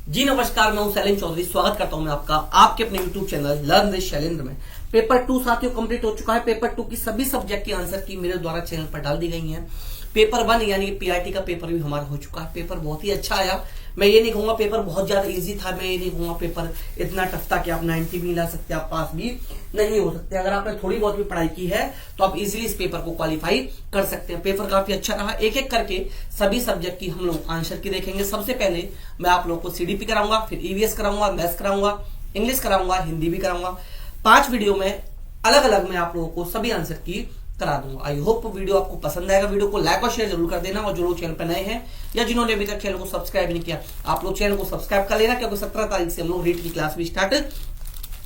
जी नमस्कार, मैं हूं शैलेंद्र चौधरी। स्वागत करता हूं मैं आपका आपके अपने YouTube channel learn with Shailendra में। पेपर 2 साथियों कंप्लीट हो चुका है। पेपर 2 की सभी सब्जेक्ट की आंसर की मेरे द्वारा चैनल पर डाल दी गई हैं। पेपर 1 यानी कि पीआरटी का पेपर भी हमारा हो चुका है। पेपर बहुत ही अच्छा आया। मैं ये नहीं कहूंगा पेपर बहुत ज्यादा इजी था, मैं ये नहीं कहूंगा पेपर इतना टफ था कि आप 90 भी ला सकते, आप पास भी नहीं हो सकते। अगर आपने थोड़ी बहुत भी पढ़ाई की है तो आप इजीली इस पेपर को क्वालिफाई कर सकते हैं। पेपर काफी अच्छा रहा। एक एक करके सभी सब्जेक्ट की हम लोग आंसर की देखेंगे। सबसे पहले मैं आप लोगों को सीडीपी कराऊंगा, फिर ईवीएस कराऊंगा, मैथ्स कराऊंगा, इंग्लिश कराऊंगा, हिंदी भी कराऊंगा। 5 वीडियो में अलग अलग मैं आप लोगों को सभी आंसर की करा दूंगा। आई होप वीडियो आपको पसंद आएगा। वीडियो को लाइक और शेयर जरूर कर देना। और जो लोग चैनल पर नए हैं या जिन्होंने अभी तक चैनल को सब्सक्राइब नहीं किया, आप लोग चैनल को सब्सक्राइब कर लेना, क्योंकि 17 तारीख से हम लोग रीट की क्लास भी स्टार्ट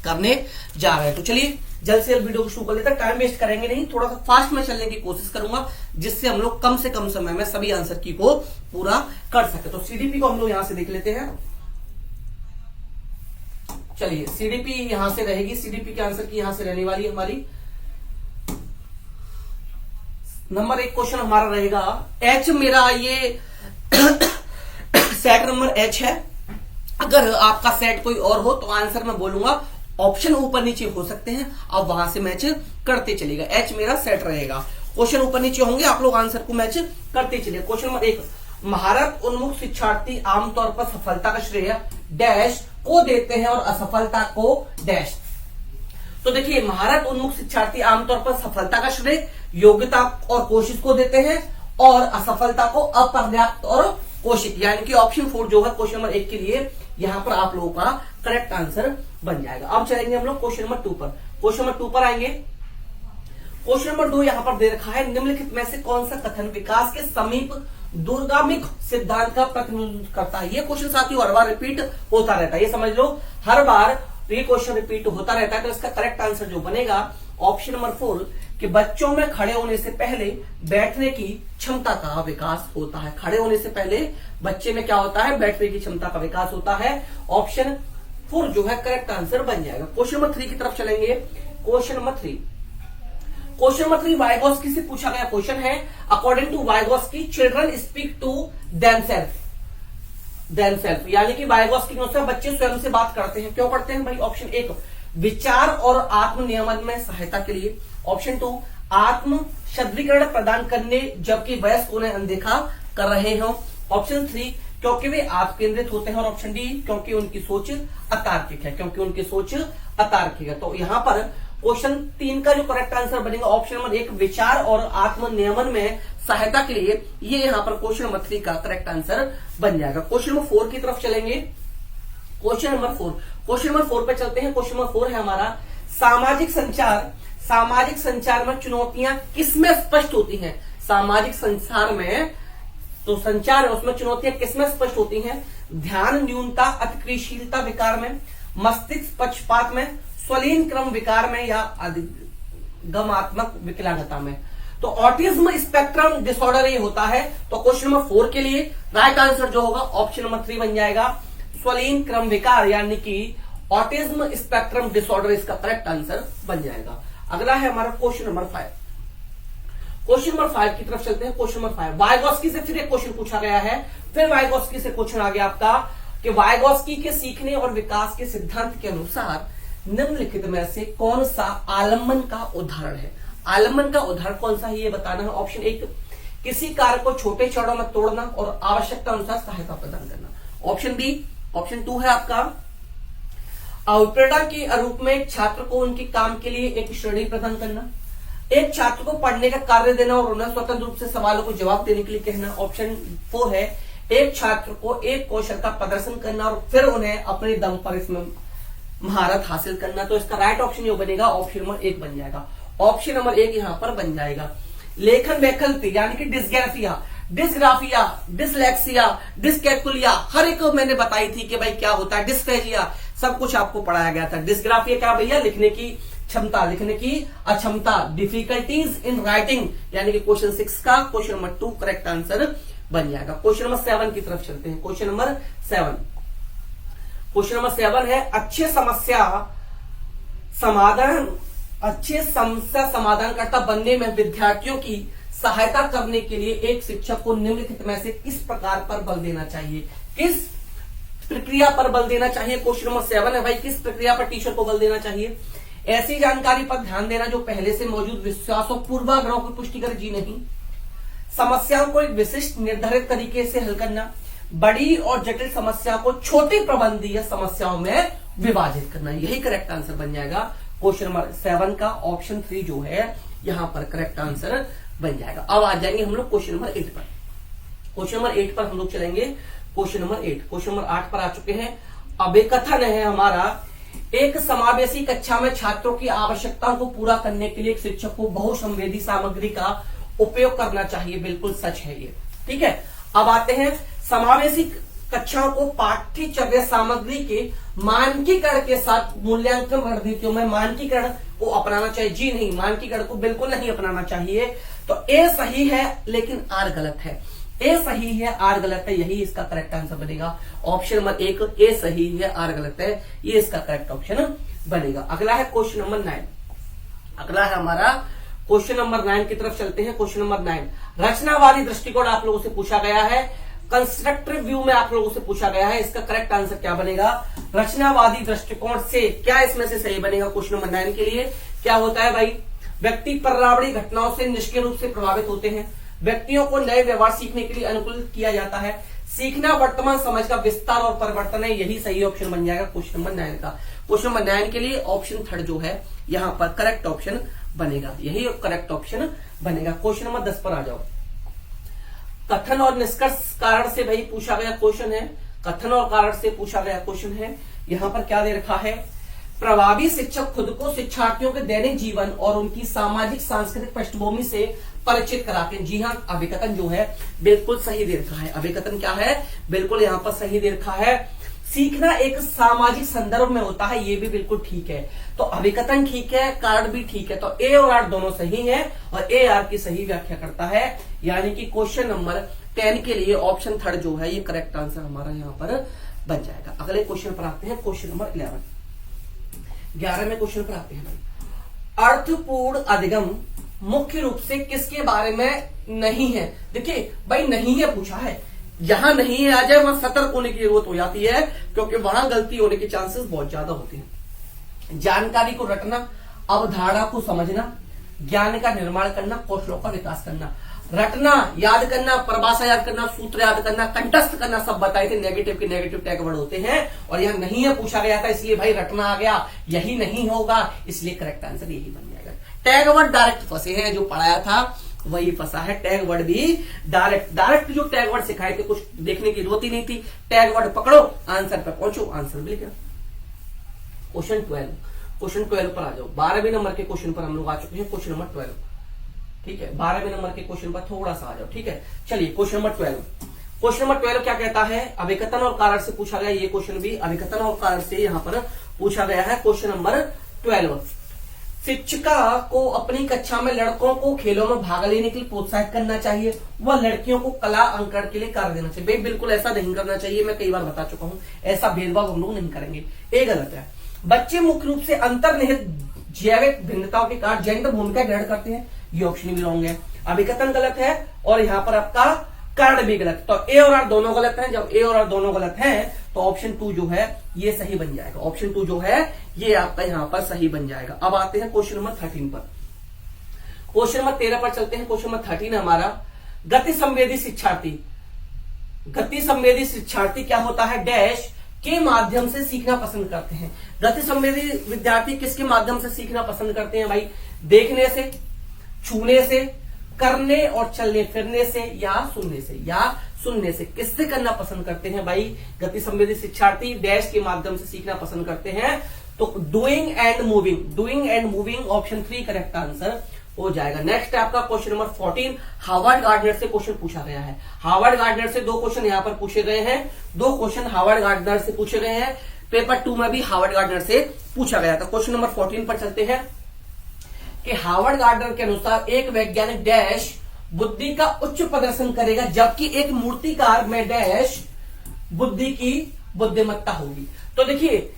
करने जा रहे हैं। तो चलिए जल्द से जल्द वीडियो को शुरू कर लेते हैं। टाइम वेस्ट करेंगे नहीं, थोड़ा सा फास्ट में चलने की कोशिश करूंगा, जिससे हम लोग कम से कम समय में सभी आंसर की को पूरा कर सके। तो सीडीपी को हम लोग यहां से देख लेते हैं। चलिए सीडीपी यहां से रहेगी। सीडीपी के आंसर की यहां से रहने वाली हमारी नंबर 1 क्वेश्चन हमारा रहेगा एच। मेरा ये सेट नंबर एच है। अगर आपका सेट कोई और हो तो आंसर मैं बोलूंगा, ऑप्शन ऊपर नीचे हो सकते हैं, आप वहां से मैच करते चलेगा। एच मेरा सेट रहेगा। क्वेश्चन ऊपर नीचे होंगे, आप लोग आंसर को मैच करते चलिए। क्वेश्चन नंबर 1, महारत उन्मुख शिक्षार्थी आमतौर पर सफलता का श्रेय डैश को देते हैं और असफलता को डैश। तो देखिए, महारत उन्मुख शिक्षार्थी आमतौर पर सफलता का श्रेय योग्यता और कोशिश को देते हैं, और असफलता को अपर्याप्त और कोशिश, यानी कि ऑप्शन 4 जो है क्वेश्चन नंबर 1 के लिए यहां पर आप लोगों का करेक्ट आंसर बन जाएगा। अब चलेंगे हम लोग क्वेश्चन नंबर 2 पर। क्वेश्चन नंबर 2 पर आएंगे। क्वेश्चन नंबर 2 यहां पर दे रखा है, निम्नलिखित में से कौन सा कथन विकास के समीप दूरगामी सिद्धांत का प्रतिनिधित्व करता है। ये क्वेश्चन साथियों हर बार रिपीट होता रहता है, ये समझ लो, हर बार ये क्वेश्चन रिपीट होता रहता है। तो इसका करेक्ट आंसर जो बनेगा ऑप्शन नंबर 4 कि बच्चों में खड़े होने से पहले बैठने की क्षमता का विकास होता है। खड़े होने से पहले बच्चे में क्या होता है, बैठने की क्षमता का विकास होता है। ऑप्शन 4 जो है करेक्ट आंसर बन जाएगा। क्वेश्चन नंबर 3 की तरफ चलेंगे। क्वेश्चन नंबर 3 वाइगोस्की से पूछा गया क्वेश्चन है। According to Vygotsky, children speak to themselves, यानी कि वाइगोस्की के अनुसार बच्चे स्वयं से बात करते हैं। क्यों करते हैं भाई? ऑप्शन 1, विचार और आत्म नियमन में सहायता के लिए। ऑप्शन 2, आत्म शब्दीकरण प्रदान करने जबकि वयस्क उन्हें अनदेखा कर रहे हो। ऑप्शन 3, क्योंकि वे आप केंद्रित होते हैं। और ऑप्शन डी, क्योंकि उनकी सोच अतार्किक है। तो यहां पर क्वेश्चन 3 का जो करेक्ट आंसर बनेगा ऑप्शन नंबर 1, विचार और आत्म नियमन में सहायता के लिए, ये यहां पर क्वेश्चन नंबर 3 का करेक्ट आंसर बन जाएगा। क्वेश्चन नंबर 4 की तरफ चलेंगे। क्वेश्चन नंबर 4 पे चलते हैं। क्वेश्चन नंबर 4 है हमारा, सामाजिक संचार में चुनौतियां किसमें स्पष्ट होती हैं। सामाजिक संचार में तो संचार है, उसमें चुनौतियां किसमें स्पष्ट होती हैं? ध्यान न्यूनता अतिक्रियाशीलता विकार में, मस्तिष्क पक्षपात में, स्वलीन क्रम विकार में, या अधिगमात्मक विकलांगता में। तो ऑटिज्म स्पेक्ट्रम डिसऑर्डर ये होता है। तो क्वेश्चन नंबर 4 के लिए राइट आंसर जो होगा ऑप्शन नंबर 3 बन जाएगा, स्वलीन क्रम विकार, यानी कि ऑटिज्म स्पेक्ट्रम डिसऑर्डर इसका करेक्ट आंसर बन जाएगा। अगला है हमारा क्वेश्चन नंबर 5। क्वेश्चन नंबर 5 की तरफ चलते हैं। क्वेश्चन नंबर 5, वाइगोस्की से फिर एक क्वेश्चन पूछा गया है। फिर वाइगोस्की से क्वेश्चन आ गया आपका कि वाइगोस्की के सीखने और विकास के सिद्धांत के अनुसार निम्नलिखित में से कौन सा आलम्बन का उदाहरण है। आलम्बन का उदाहरण कौन सा है ये बताना है। ऑप्शन 1, किसी कार्य को छोटे चौड़ों में तोड़ना और आवश्यकता अनुसार सहायता प्रदान करना। ऑप्शन बी, ऑप्शन 2 है आपका, अभिप्रेरणा के रूप में छात्र को उनके काम के लिए एक श्रेणी प्रदान करना, एक छात्र को पढ़ने का कार्य देना और उन्हें स्वतंत्र रूप से सवालों को जवाब देने के लिए कहना। ऑप्शन 4 है, एक छात्र को एक कौशल का प्रदर्शन करना और फिर उन्हें अपने दम पर इसमें महारत हासिल करना। तो इसका राइट ऑप्शन जो बनेगा ऑप्शन नंबर 1 बन जाएगा। ऑप्शन नंबर 1 यहां पर बन जाएगा। लेखन वैकल्पिक यानी कि डिस्ग्राफिया, डिसलेक्सिया, डिस्कैलकुलिया, हर एक मैंने बताई थी कि भाई क्या होता है। डिस्फेजिया, सब कुछ आपको पढ़ाया गया था। डिस्ग्राफिया क्या भैया? लिखने की क्षमता, लिखने की अक्षमता। डिफिकल्टीज इन राइटिंग, यानी कि क्वेश्चन 6 का क्वेश्चन नंबर 2 करेक्ट आंसर बन जाएगा। क्वेश्चन नंबर 7 की तरफ चलते हैं। क्वेश्चन नंबर 7 है, अच्छे समस्या समाधानकर्ता बनने में विद्यार्थियों की सहायता करने के लिए एक शिक्षक को निम्नलिखित में से किस प्रकार पर बल देना चाहिए। किस प्रक्रिया पर बल देना चाहिए। क्वेश्चन नंबर 7 है भाई, किस प्रक्रिया पर टीचर को बल देना चाहिए? ऐसी जानकारी पर ध्यान देना जो पहले से मौजूद विश्वासों पूर्वाग्रहों की पुष्टि करे। जी नहीं। समस्याओं को एक विशिष्ट निर्धारित तरीके से हल करना, बड़ी और जटिल समस्या को छोटी प्रबंधीय समस्याओं में विभाजित करना, यही करेक्ट आंसर बन जाएगा क्वेश्चन नंबर 7 का। ऑप्शन 3 जो है यहां पर करेक्ट आंसर बन जाएगा। अब आ जाएंगे हम लोग क्वेश्चन नंबर 8 पर। क्वेश्चन नंबर 8 पर हम लोग चलेंगे। क्वेश्चन नंबर 8, क्वेश्चन नंबर 8 पर आ चुके हैं। अभिकथन है हमारा, एक समावेशी कक्षा में छात्रों की आवश्यकताओं को पूरा करने के लिए एक शिक्षक को बहुसंवेदी सामग्री का उपयोग करना चाहिए। बिल्कुल सच है ये, ठीक है। अब आते हैं समावेशी कक्षाओं को पाठ्यचर्या सामग्री के मानकीकरण के साथ मूल्यांकन रणनीतियों में मानकीकरण को अपनाना चाहिए। जी नहीं, मानकीकरण को बिल्कुल नहीं अपनाना चाहिए। तो ए सही है लेकिन आर गलत है। ए सही है, आर गलत है, यही इसका करेक्ट आंसर बनेगा। ऑप्शन नंबर 1 ए सही है, आर गलत है, ये इसका करेक्ट ऑप्शन बनेगा। अगला है क्वेश्चन नंबर 9। अगला है हमारा क्वेश्चन नंबर 9 की तरफ चलते हैं। क्वेश्चन नंबर 9, रचनावादी दृष्टिकोण आप लोगों से पूछा गया है, कंस्ट्रक्टिव व्यू में आप लोगों से पूछा गया है। इसका करेक्ट आंसर क्या बनेगा? रचनावादी दृष्टिकोण से क्या इसमें से सही बनेगा? क्वेश्चन नंबर 9 के लिए क्या होता है भाई? व्यक्ति पर्यावरणीय घटनाओं से निष्क्रिय रूप से प्रभावित होते हैं, व्यक्तियों को नए व्यवहार सीखने के लिए अनुकूलित किया जाता है, सीखना वर्तमान समझ का विस्तार और परिवर्तन है, यही सही ऑप्शन बन जाएगा क्वेश्चन नंबर 9 का। क्वेश्चन नंबर 9 के लिए ऑप्शन 3 जो है यहां पर करेक्ट ऑप्शन बनेगा, यही करेक्ट ऑप्शन बनेगा। क्वेश्चन नंबर 10 पर आ जाओ। कथन और निष्कर्ष कारण से भाई पूछा गया क्वेश्चन है, कथन और कारण से पूछा गया क्वेश्चन है। यहां पर क्या दे रखा है? प्रभावी शिक्षक खुद को शिक्षार्थियों के दैनिक जीवन और उनकी सामाजिक सांस्कृतिक पृष्ठभूमि से परिचित कराते हैं। जी हाँ, अभिकथन जो है बिल्कुल सही दे रखा है। अभिकथन क्या है? बिल्कुल यहां पर सही दे रखा है। सीखना एक सामाजिक संदर्भ में होता है, ये भी बिल्कुल ठीक है। तो अभिकथन ठीक है, कारण भी ठीक है। तो ए और आर दोनों सही है और ए आर की सही व्याख्या करता है, यानी कि क्वेश्चन नंबर 10 के लिए ऑप्शन 3 जो है ये करेक्ट आंसर हमारा यहां पर बन जाएगा। अगले क्वेश्चन पर आते हैं, क्वेश्चन नंबर 11 में क्वेश्चन पर आते हैं भाई। अर्थपूर्ण अधिगम मुख्य रूप से किसके बारे में नहीं है? देखिए भाई, नहीं है पूछा है, यहां नहीं है आ जाए वहां सतर्क होने की जरूरत हो जाती है, क्योंकि वहां गलती होने के चांसेस बहुत ज्यादा होते हैं। जानकारी को रटना, अवधारणा को समझना, ज्ञान का निर्माण करना, कौशलों का विकास करना। रटना, याद करना, परिभाषा याद करना, सूत्र याद करना, कंठस्थ करना, सब बताए थे। नेगेटिव के नेगेटिव टैग वर्ड होते हैं और यहां नहीं है पूछा गया था, इसलिए भाई रटना आ गया, यही नहीं होगा, इसलिए करेक्ट आंसर यही बन जाएगा। टैग वर्ड डायरेक्ट फंसे हैं, जो पढ़ाया था वही फंसा है। टैग वर्ड भी डायरेक्ट जो टैग वर्ड सिखाए थे, कुछ देखने की जरूरत ही नहीं थी। टैग वर्ड पकड़ो, आंसर पर पहुंचो, आंसर मिल गया। क्वेश्चन 12 पर आ जाओ। 12वें नंबर के क्वेश्चन पर हम लोग आ चुके हैं। क्वेश्चन नंबर 12, ठीक है। 12वें नंबर के क्वेश्चन पर थोड़ा सा आ जाओ, ठीक है। चलिए क्वेश्चन नंबर 12। क्वेश्चन नंबर 12 क्या कहता है? अभिकथन और कारण से पूछा गया। ये क्वेश्चन भी अभिकथन और कारण से यहां पर पूछा गया है। क्वेश्चन नंबर 12, शिक्षिका को अपनी कक्षा में लड़कों को खेलों में भाग लेने के लिए प्रोत्साहित करना चाहिए, वह लड़कियों को कला अंकन के लिए कार्य देना चाहिए। भाई बिल्कुल ऐसा नहीं करना चाहिए, मैं कई बार बता चुका हूं, ऐसा भेदभाव हम लोग नहीं करेंगे, ये गलत है। बच्चे मुख्य रूप से अंतर्निहित जैविक भिन्नताओं के कारण जेंडर भूमिका ग्रहण करते हैं, ये ऑप्शन भी रॉन्ग है। अभिकथन गलत है और यहां पर आपका कारण भी गलत। तो ए और आर दोनों गलत हैं। जब ए और आर दोनों गलत हैं तो ऑप्शन 2 जो है ये सही बन जाएगा। ऑप्शन 2 जो है ये आपका यहां पर सही बन जाएगा। अब आते हैं क्वेश्चन नंबर 13 पर। क्वेश्चन नंबर 13 पर चलते हैं। क्वेश्चन नंबर 13 हमारा, गति संवेदी शिक्षार्थी। गति संवेदी शिक्षार्थी क्या होता है? डैश के माध्यम से सीखना पसंद करते हैं। गति संवेदी विद्यार्थी किसके माध्यम से सीखना पसंद करते हैं भाई? देखने से, छूने से, करने और चलने फिरने से, या सुनने से। किससे करना पसंद करते हैं भाई? गति संवेदी शिक्षार्थी डैश के माध्यम से सीखना पसंद करते हैं। तो doing and moving option 3 correct answer हो जाएगा। नेक्स्ट है आपका क्वेश्चन नंबर 14। हार्वर्ड गार्डनर से क्वेश्चन पूछा गया है। हार्वर्ड गार्डनर से 2 क्वेश्चन यहां पर पूछे गए हैं। 2 क्वेश्चन हार्वर्ड गार्डनर से पूछे गए हैं। पेपर 2 में भी हार्वर्ड गार्डनर से पूछा गया था। क्वेश्चन नंबर 14 पर चलते हैं कि हार्वर्ड गार्डनर के अनुसार एक वैज्ञानिक डैश बुद्धि का उच्च प्रदर्शन करेगा, जबकि एक मूर्तिकार में डैश बुद्धि की बुद्धिमत्ता होगी। तो देखिए,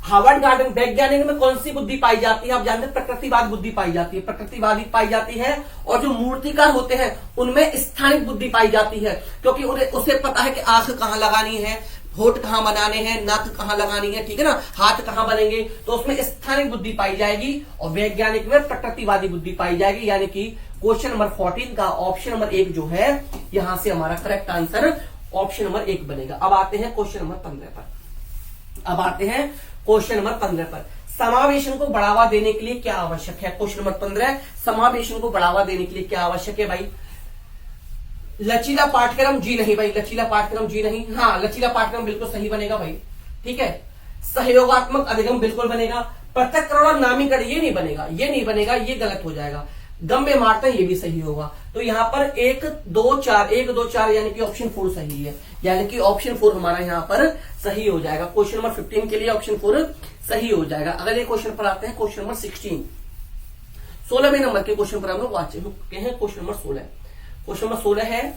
हार्वर्ड गार्डन वैज्ञानिक में कौन सी बुद्धि पाई जाती है? आप जानते हैं प्रकृतिवाद बुद्धि पाई जाती है, प्रकृतिवादी पाई जाती है। और जो मूर्तिकार होते हैं उनमें स्थानिक बुद्धि पाई जाती है, क्योंकि उसे पता है कि आंख कहां लगानी है, होठ कहाँ बनाने हैं, नाक कहाँ लगानी है, ठीक है ना, हाथ कहाँ बनेंगे, तो उसमें स्थानिक बुद्धि पाई जाएगी और वैज्ञानिक में प्रकृतिवादी बुद्धि पाई जाएगी। यानी कि क्वेश्चन नंबर 14 का ऑप्शन नंबर 1 जो है यहां से हमारा करेक्ट आंसर ऑप्शन नंबर 1 बनेगा। अब आते हैं क्वेश्चन नंबर 15 पर। समावेशन को बढ़ावा देने के लिए क्या आवश्यक है? क्वेश्चन नंबर 15, समावेशन को बढ़ावा देने के लिए क्या आवश्यक है भाई? लचीला पाठ्यक्रम जी नहीं भाई, लचीला पाठ्यक्रम जी नहीं। हाँ, लचीला पाठ्यक्रम बिल्कुल सही बनेगा भाई, ठीक है। सहयोगात्मक अधिगम बिल्कुल बनेगा। पृथक्करण और नामीकरण ये नहीं बनेगा, ये गलत हो जाएगा। गम्य मार्ता ये भी सही होगा। तो यहां पर 1 2 4 यानी कि ऑप्शन 4 सही है, यानी कि ऑप्शन 4 हमारा यहां पर सही हो जाएगा। क्वेश्चन नंबर 15 के लिए ऑप्शन 4 सही हो जाएगा। अगले क्वेश्चन पर आते हैं, क्वेश्चन नंबर 16। 16वें नंबर के क्वेश्चन पर हम लोग वाचे हैं। क्वेश्चन नंबर 16, क्वेश्चन नंबर 16 है,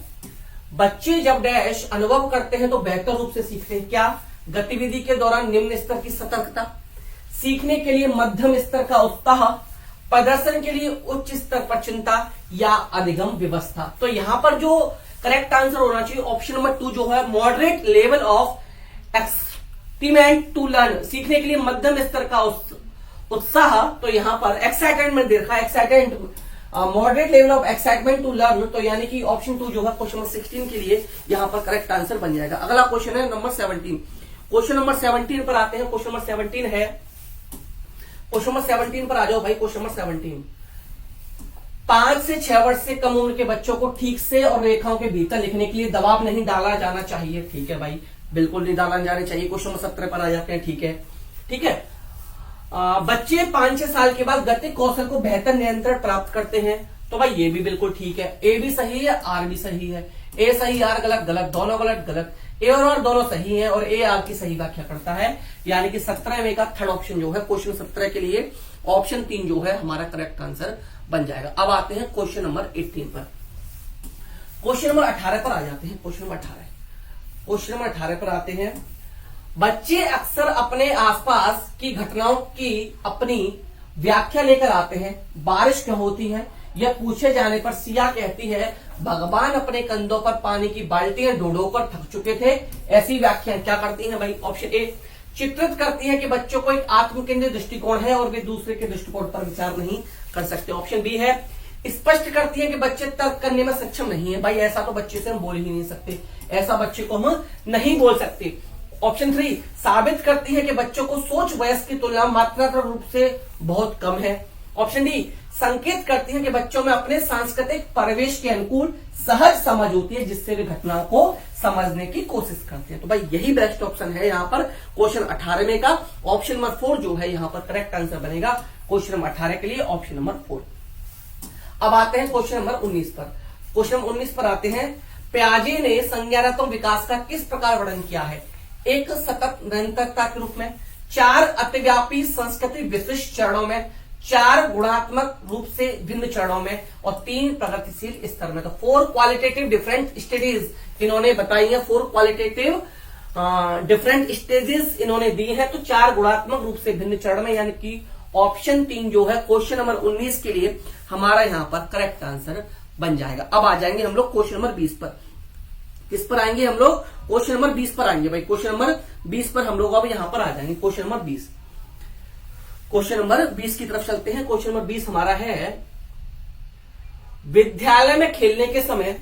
बच्चे जब डैश अनुभव करते हैं तो बेहतर रूप से सीखते हैं। क्या? गतिविधि के दौरान निम्न स्तर की सतर्कता, सीखने के लिए मध्यम स्तर का उत्साह, प्रदर्शन के लिए उच्च स्तर पर चिंता, या अधिगम व्यवस्था। तो यहां पर जो करेक्ट आंसर होना चाहिए ऑप्शन नंबर 2 जो है, moderate level of excitement to learn, सीखने के लिए मध्यम स्तर का उत्साह। तो यहां पर एक्साइटमेंट देखा, moderate level of excitement to learn, तो यानी कि ऑप्शन 2 जो है क्वेश्चन नंबर 16 के लिए यहां पर करेक्ट आंसर बन जाएगा। अगला क्वेश्चन है नंबर 17। क्वेश्चन नंबर 17 पर आते हैं। क्वेश्चन नंबर 17 है, क्वेश्चन नंबर 17 पर आ जाओ भाई। क्वेश्चन नंबर 17, 5 से 6 वर्ष से कम उम्र के बच्चों को ठीक से और रेखाओं के भीतर लिखने के लिए दबाव नहीं डाला जाना चाहिए। ठीक है भाई, बिल्कुल नहीं डाला जाना चाहिए। क्वेश्चन नंबर 17 पर आ जाते हैं, ठीक है। बच्चे 5-6 साल के बाद गति कौशल को बेहतर नियंत्रण प्राप्त करते हैं। तो भाई ये भी बिल्कुल ठीक है। ए भी सही है, आर भी सही है। ए सही, आर गलत, दोनों गलत। ए और आर दोनों सही है और ए आर की सही व्याख्या करता है। यानी कि 17वें का थर्ड ऑप्शन जो है क्वेश्चन 17 के लिए ऑप्शन 3 जो है हमारा करेक्ट आंसर बन जाएगा। अब आते हैं क्वेश्चन नंबर 18 पर। क्वेश्चन नंबर 18 पर आ जाते हैं। क्वेश्चन नंबर 18 पर आते हैं। बच्चे अक्सर अपने आसपास की घटनाओं की अपनी व्याख्या लेकर आते हैं। बारिश क्यों होती है, यह पूछे जाने पर सिया कहती है, भगवान अपने कंधों पर पानी की बाल्टियां ढूंढोकर थक चुके थे। ऐसी व्याख्या क्या करती हैं भाई? ऑप्शन ए, चित्रित करती है कि बच्चों को एक आत्मकेंद्रित दृष्टिकोण है और वे दूसरे के दृष्टिकोण पर विचार नहीं कर सकते। ऑप्शन बी है, स्पष्ट करती है कि बच्चे तर्क करने में सक्षम नहीं है। भाई ऐसा तो बच्चे से हम बोल ही नहीं सकते, ऐसा बच्चे को हम नहीं बोल सकते। ऑप्शन 3, साबित करती है कि बच्चों को सोच वयस्क की तुलना मात्रात्मक रूप से बहुत कम है। ऑप्शन डी, संकेत करती है कि बच्चों में अपने सांस्कृतिक परिवेश के अनुकूल सहज समझ होती है जिससे वे घटनाओं को समझने की कोशिश करते हैं। तो भाई यही बेस्ट ऑप्शन है यहाँ पर क्वेश्चन 18 में का। ऑप्शन नंबर 4 जो है यहाँ पर करेक्ट आंसर बनेगा क्वेश्चन नंबर 18 के लिए, ऑप्शन नंबर 4। अब आते हैं क्वेश्चन नंबर 19 पर। क्वेश्चन नंबर 19 पर आते हैं। पियाजे ने संज्ञानात्मक विकास का किस प्रकार वर्णन किया है? एक सतत निरंतरता के रूप में, 4 अतिव्यापी संस्कृति विशिष्ट चरणों में, 4 गुणात्मक रूप से भिन्न चरणों में और 3 प्रगतिशील स्तर में। तो 4 क्वालिटेटिव डिफरेंट स्टेजेस इन्होंने बताई है, 4 क्वालिटेटिव डिफरेंट स्टेजेस इन्होंने दी है। तो 4 गुणात्मक रूप से भिन्न चरण में, यानी कि ऑप्शन 3 जो है क्वेश्चन नंबर 19 के लिए हमारा यहां पर करेक्ट आंसर बन जाएगा। अब आ जाएंगे हम लोग क्वेश्चन नंबर 20 पर। किस पर आएंगे हम लोग? क्वेश्चन नंबर 20 पर आएंगे भाई। क्वेश्चन नंबर 20 पर हम लोग अब यहां पर आ जाएंगे। क्वेश्चन नंबर 20, क्वेश्चन नंबर 20 की तरफ चलते हैं। क्वेश्चन नंबर 20 हमारा है, विद्यालय में खेलने के समय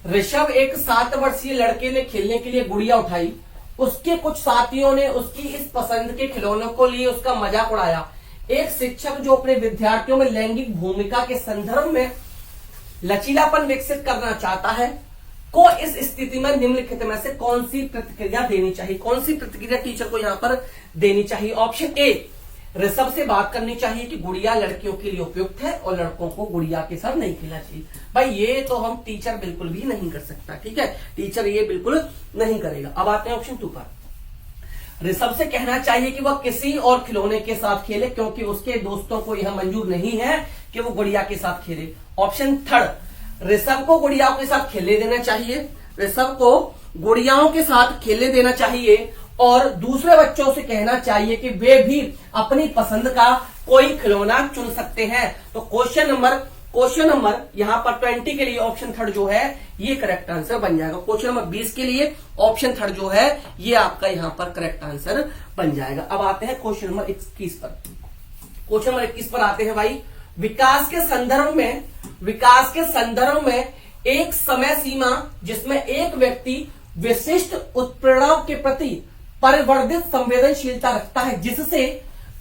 ऋषभ एक 7 वर्षीय लड़के ने खेलने के लिए गुड़िया उठाई। उसके कुछ साथियों ने उसकी इस पसंद के खिलौनों को लिए उसका मजाक उड़ाया। एक शिक्षक जो अपने विद्यार्थियों में लैंगिक भूमिका के संदर्भ में लचीलापन विकसित करना चाहता है को इस स्थिति में निम्नलिखित में से कौन सी प्रतिक्रिया देनी चाहिए? कौन सी प्रतिक्रिया टीचर को यहां पर देनी चाहिए? ऑप्शन ए, ऋषभ से बात करनी चाहिए कि गुड़िया लड़कियों के लिए उपयुक्त है और लड़कों को गुड़िया के साथ नहीं खेलना चाहिए। भाई ये तो हम टीचर बिल्कुल भी नहीं कर सकता, ठीक है, टीचर ये बिल्कुल नहीं करेगा। अब आते हैं ऑप्शन 2 पर। ऋषभ से कहना चाहिए कि वह किसी और खिलौने के साथ खेले क्योंकि उसके दोस्तों को यह मंजूर नहीं है कि वो गुड़िया के साथ खेले। ऑप्शन 3, ऋषभ को गुड़ियाओं के साथ खेलने देना चाहिए, ऋषभ को गुड़ियाओं के साथ खेलने देना चाहिए और दूसरे बच्चों से कहना चाहिए कि वे भी अपनी पसंद का कोई खिलौना चुन सकते हैं। तो क्वेश्चन नंबर क्वेश्चन नंबर यहां पर 20 के लिए ऑप्शन थर्ड जो है ये करेक्ट आंसर बन जाएगा। क्वेश्चन नंबर 20 के लिए ऑप्शन थर्ड जो है ये आपका यहां पर करेक्ट आंसर बन जाएगा। अब आते हैं क्वेश्चन नंबर 21 पर। क्वेश्चन नंबर 21 पर आते हैं भाई। विकास के संदर्भ में एक समय सीमा जिसमें एक व्यक्ति विशिष्ट उत्प्रेरणाओं के प्रति परिवर्धित संवेदनशीलता रखता है, जिससे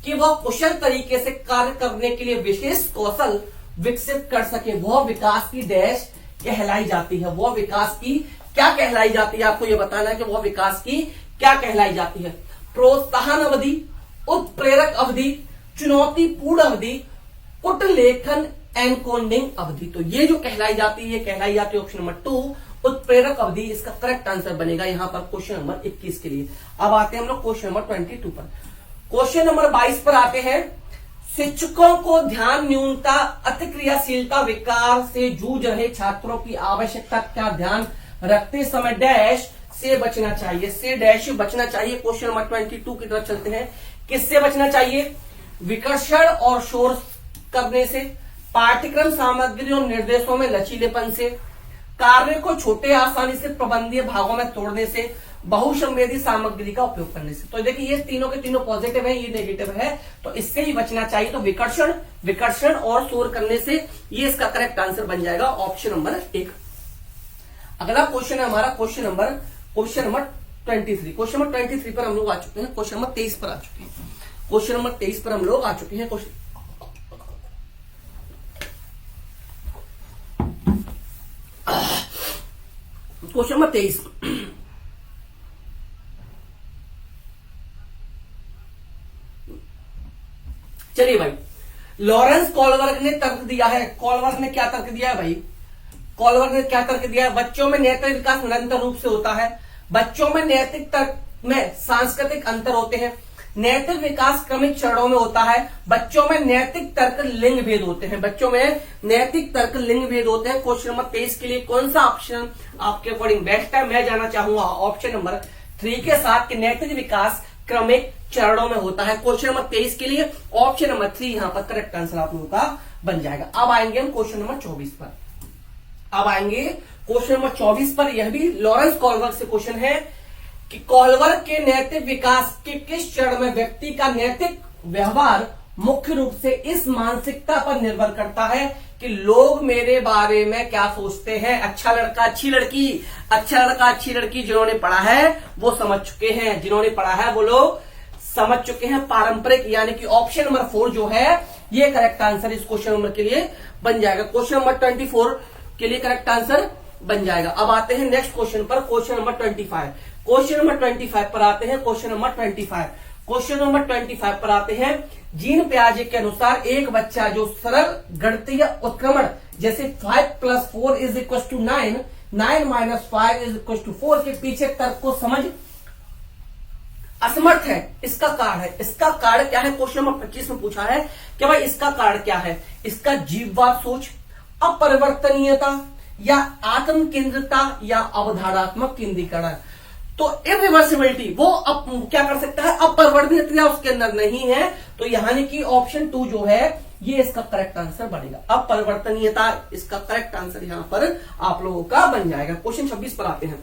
कि वह कुशल तरीके से कार्य करने के लिए विशेष कौशल विकसित कर सके, वह विकास की डैश कहलाई जाती है। वह विकास की क्या कहलाई जाती है, आपको यह बताना है कि वह विकास की क्या कहलाई जाती है। प्रोत्साहन अवधि, उत्प्रेरक अवधि, चुनौतीपूर्ण अवधि, कुटलेखन एनकोडिंग अवधि। तो ये जो कहलाई जाती है, कहलाई जाती है ऑप्शन नंबर 2 उत्प्रेरक अवधि, इसका करेक्ट आंसर बनेगा यहां पर क्वेश्चन नंबर 21 के लिए। अब आते हैं हम लोग क्वेश्चन नंबर 22 पर। क्वेश्चन नंबर 22 पर आते हैं। शिक्षकों को ध्यान न्यूनता अतिक्रियाशीलता विकार से जूझ रहे छात्रों की आवश्यकता का ध्यान रखते समय डैश से बचना चाहिए, से डैश बचना चाहिए। क्वेश्चन नंबर 22 की तरफ चलते हैं। किससे बचना चाहिए? विकर्षण और शोर करने से, पाठ्यक्रम सामग्री और निर्देशों में लचीलेपन से, कार्य को छोटे आसानी से प्रबंधनीय भागों में तोड़ने से, बहुसंवेदी सामग्री का उपयोग करने से। तो देखिए ये तीनों के तीनों पॉजिटिव है, ये नेगेटिव है, तो इससे ही बचना चाहिए। तो विकर्षण और शोर करने से, ये इसका करेक्ट आंसर बन जाएगा ऑप्शन नंबर 1। अगला क्वेश्चन है हमारा क्वेश्चन नंबर 23। क्वेश्चन नंबर 23 पर हम लोग आ चुके हैं। क्वेश्चन नंबर 23 पर आ चुके हैं। क्वेश्चन नंबर 23 पर हम लोग आ चुके हैं। Question number 23। चलिए भाई, लॉरेंस कॉलबर्ग ने तर्क दिया है। कॉलबर्ग ने क्या तर्क दिया है भाई? कॉलबर्ग ने क्या तर्क दिया है? बच्चों में नैतिक विकास निरंतर रूप से होता है। बच्चों में नैतिक तर्क में सांस्कृतिक अंतर होते हैं। नैतिक विकास क्रमिक चरणों में होता है। बच्चों में नैतिक तर्क लिंग भेद होते हैं। बच्चों में नैतिक तर्क लिंग भेद होते हैं। क्वेश्चन नंबर 23 के लिए कौन सा ऑप्शन आपके अकॉर्डिंग बेस्ट है? मैं जाना चाहूंगा ऑप्शन नंबर 3 के साथ कि नैतिक विकास क्रमिक चरणों में होता है। क्वेश्चन नंबर 23 के लिए ऑप्शन नंबर 3 यहां पर करेक्ट आंसर आप लोगों का बन जाएगा। अब आएंगे हम क्वेश्चन नंबर 24 पर। अब आएंगे क्वेश्चन नंबर 24 पर। यह भी लॉरेंस कॉलबर्ग से क्वेश्चन है कि कॉलबर्ग के नैतिक विकास के किस चरण में व्यक्ति का नैतिक व्यवहार मुख्य रूप से इस मानसिकता पर निर्भर करता है कि लोग मेरे बारे में क्या सोचते हैं। अच्छा लड़का अच्छी लड़की, अच्छा लड़का अच्छी लड़की जिन्होंने पढ़ा है वो समझ चुके हैं, जिन्होंने पढ़ा है वो लोग समझ चुके हैं। पारंपरिक यानी कि ऑप्शन नंबर 4 जो है ये करेक्ट आंसर इस क्वेश्चन नंबर के लिए बन जाएगा। क्वेश्चन नंबर 24 के लिए करेक्ट आंसर बन जाएगा। अब आते हैं नेक्स्ट क्वेश्चन पर, क्वेश्चन नंबर 25। क्वेश्चन नंबर 25 पर आते हैं। क्वेश्चन नंबर 25 क्वेश्चन नंबर 25 पर आते हैं। जीन पियाजे के अनुसार एक बच्चा जो सरल गणितीय उत्क्रमण जैसे 5 + 4 = 9, 9 - 5 = 4 के पीछे तर्क को समझ असमर्थ है, इसका कारण है। इसका कारण क्या है? क्वेश्चन नंबर 25 में पूछा है कि भाई इसका कारण क्या है? इसका जीववाद सोच, अपरिवर्तनीयता या आत्म केंद्रिता या अवधारणात्मक केंद्रीकरण। तो इरिवर्सिबिलिटी वो क्या कर सकता है? अपरिवर्तनीयता उसके अंदर नहीं है, तो यानी कि ऑप्शन 2 जो है ये इसका करेक्ट आंसर बनेगा। अपरिवर्तनीयता इसका करेक्ट आंसर यहां पर आप लोगों का बन जाएगा। क्वेश्चन 26 पर आते हैं।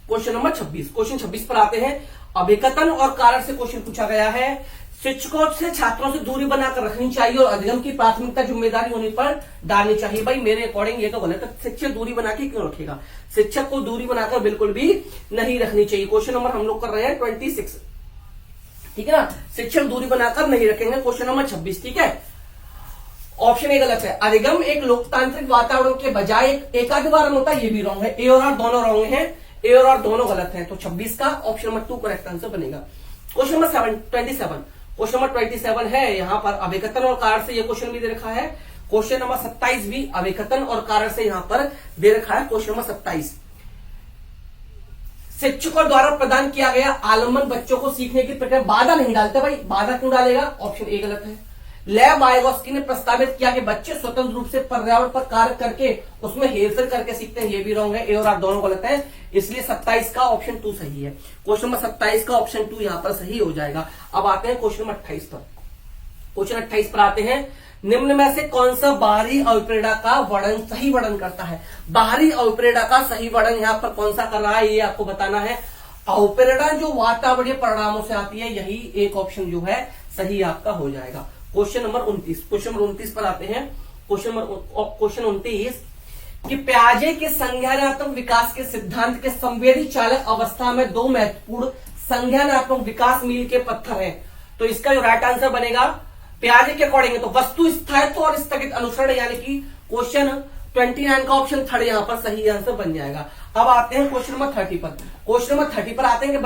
Question number 26। क्वेश्चन 26 पर आते हैं। अभिकथन और कारण से क्वेश्चन पूछा गया है। शिक्षकों से छात्रों से दूरी बनाकर रखनी चाहिए और अधिगम की प्राथमिकता जिम्मेदारी होने पर डालनी चाहिए। भाई मेरे अकॉर्डिंग ये तो गलत है। शिक्षक दूरी बना के क्यों रखेगा? शिक्षक को दूरी बनाकर बिल्कुल भी नहीं रखनी चाहिए। क्वेश्चन नंबर हम लोग कर रहे हैं 26, ठीक है ना? शिक्षक दूरी बनाकर नहीं रखेंगे। क्वेश्चन नंबर 26, ठीक है। ऑप्शन ए गलत है। अधिगम एक लोकतांत्रिक वातावरण के बजाय एकाधिकार होता है, ये भी रॉन्ग है। ए और आर दोनों रॉन्ग है, ए और आर दोनों गलत है। तो 26 का ऑप्शन नंबर 2 करेक्ट आंसर बनेगा। क्वेश्चन नंबर 27 क्वेश्चन नंबर 27 है। यहां पर अभिकथन और कारण से ये क्वेश्चन भी दे रखा है। क्वेश्चन नंबर 27 भी अभिकथन और कारण से यहां पर दे रखा है। क्वेश्चन नंबर 27 शिक्षकों द्वारा प्रदान किया गया आलम्बन बच्चों को सीखने की प्रक्रिया बाधा नहीं डालता। भाई बाधा क्यों डालेगा? ऑप्शन ए गलत है। लेव वाइगोस्की ने प्रस्तावित किया कि बच्चे स्वतंत्र रूप से पर्यावरण पर कार्य करके उसमें हेरफेर करके सीखते हैं, ये भी रॉन्ग है। ए और आर दोनों गलत है, इसलिए 27 का ऑप्शन 2 सही है। क्वेश्चन नंबर 27 का ऑप्शन 2 यहां पर सही हो जाएगा। अब आते हैं क्वेश्चन नंबर 28 पर। क्वेश्चन 28 पर आते हैं। निम्न में से कौन सा बाहरी अविप्रेरणा का वर्णन सही वर्णन करता है? बाहरी अविप्रेरणा का सही वर्णन यहां पर कौन सा कर रहा है, ये आपको बताना है। अविप्रेरणा जो वातावरणीय परिणामों से आती है, यही एक ऑप्शन जो है सही आपका हो जाएगा। क्वेश्चन नंबर 29 पर आते हैं। क्वेश्चन 29 कि प्याजे के संज्ञानात्मक विकास के सिद्धांत के संवेदी चालक अवस्था में दो महत्वपूर्ण संज्ञानात्मक विकास मील के पत्थर हैं। तो इसका जो राइट आंसर बनेगा प्याजे के अकॉर्डिंग तो वस्तु स्थायित्व और स्थगित अनुसरण, यानी कि क्वेश्चन 29 का ऑप्शन थर्ड यहां पर सही आंसर बन जाएगा। अब आते हैं क्वेश्चन नंबर 30 पर। क्वेश्चन नंबर 30 पर आते हैं कि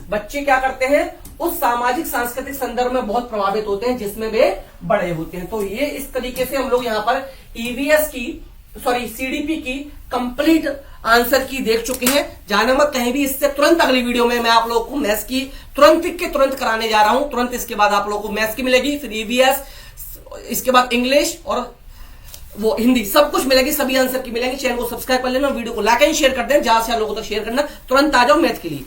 बच्चे क्या करते हैं, उस सामाजिक सांस्कृतिक संदर्भ में बहुत प्रभावित होते हैं जिसमें वे बड़े होते हैं। तो ये इस तरीके से हम लोग यहाँ पर ईवीएस की सीडीपी की कंप्लीट आंसर की देख चुके हैं। जाने मत कहीं भी, इससे तुरंत अगली वीडियो में मैं आप लोगों को मैथ्स की तुरंत कराने जा रहा हूं। तुरंत इसके बाद आप लोगों को मैथ्स की मिलेगी, फिर ईवीएस, इसके बाद इंग्लिश और वो हिंदी, सब कुछ मिलेगी, सभी आंसर की मिलेंगे। चैनल को सब्सक्राइब कर लेना, वीडियो को लाइक एंड शेयर कर दें, ज्यादा से ज्यादा लोगों तक शेयर करना। तुरंत आ जाओ मैथ के लिए।